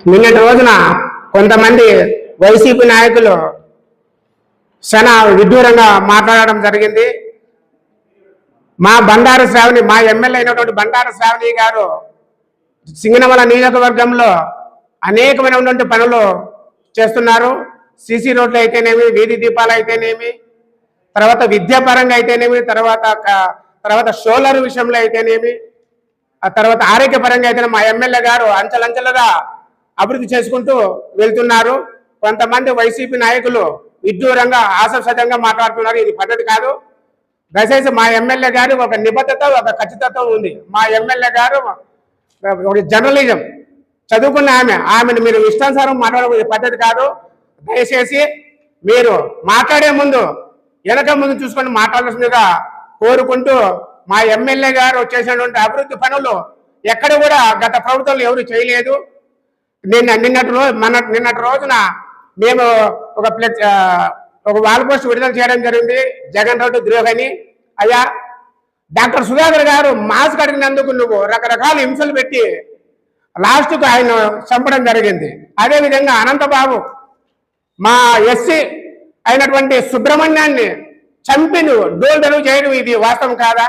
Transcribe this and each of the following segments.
నిన్నటి రోజున కొంతమంది వైసీపీ నాయకులు చాలా విడ్డూరంగా మాట్లాడడం జరిగింది. మా బండారు శ్రావణి, మా ఎమ్మెల్యే అయినటువంటి బండారు శ్రావణి గారు సింగనమల నియోజకవర్గంలో అనేకమైనటువంటి పనులు చేస్తున్నారు. సీసీ రోడ్లు అయితేనేమి, వీధి దీపాలు అయితేనేమి, తర్వాత విద్యాపరంగా అయితేనేమి, తర్వాత సోలార్ విషయంలో అయితేనేమి, ఆ తర్వాత ఆరోగ్యపరంగా అయితేనే మా ఎమ్మెల్యే గారు అంచెలంచెలుగా అభివృద్ధి చేసుకుంటూ వెళ్తున్నారు. కొంతమంది వైసీపీ నాయకులు విడ్డూరంగా ఆశాసతంగా మాట్లాడుతున్నారు. ఇది పద్ధతి కాదు. దయచేసి మా ఎమ్మెల్యే గారు ఒక నిబద్ధత, ఒక ఖచ్చితత్వం ఉంది. మా ఎమ్మెల్యే గారు ఒక జర్నలిజం చదువుకున్న ఆమెను మీరు ఇష్టానుసారం మాట్లాడే పద్ధతి కాదు. దయచేసి మీరు మాట్లాడే ముందు వెనక ముందు చూసుకొని మాట్లాడాల్సిందిగా కోరుకుంటూ, మా ఎమ్మెల్యే గారు చేసినటువంటి అభివృద్ధి పనులు ఎక్కడ కూడా గత ప్రభుత్వంలో ఎవరు చేయలేదు. నిన్నటి రోజున మేము ఒక వాల్ పోస్ట్ విడుదల చేయడం జరిగింది. జగన్ రెడ్డి ద్రోహని. అయ్యా, డాక్టర్ సుధాకర్ గారు మాస్క్ అడిగినందుకు నువ్వు రకరకాల హింసలు పెట్టి లాస్ట్కు ఆయన చంపడం జరిగింది. అదేవిధంగా అనంతబాబు మా ఎస్సీ అయినటువంటి సుబ్రహ్మణ్యాన్ని చంపి నువ్వు డోల్డలు చేయడం ఇది వాస్తవం కాదా?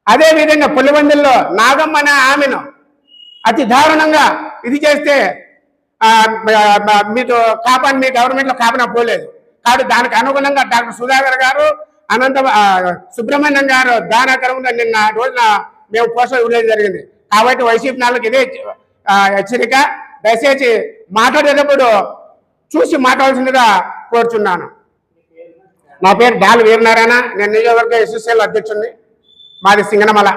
అదేవిధంగా పులివెందుల్లో నాగమ్మ అనే ఆమెను అతి దారుణంగా ఇది చేస్తే మీతో మీ గవర్నమెంట్లో కాపనా పోలేదు. కాబట్టి దానికి అనుగుణంగా డాక్టర్ సుధాకర్ గారు, సుబ్రహ్మణ్యం గారు దానకరంగా నిన్న రోజున మేము పోస్టర్ ఇవ్వడం జరిగింది. కాబట్టి వైసీపీ నాళ్ళకి ఇదే హెచ్చరిక. దయచేసి మాట్లాడేటప్పుడు చూసి మాట్లాడాల్సిందిగా కోరుచున్నాను. నా పేరు డాల్ వీరనారాయణ. నేను నియోజకవర్గ ఎస్ఎస్ఎల్ అధ్యక్షుడిని. మాది సింగనమల.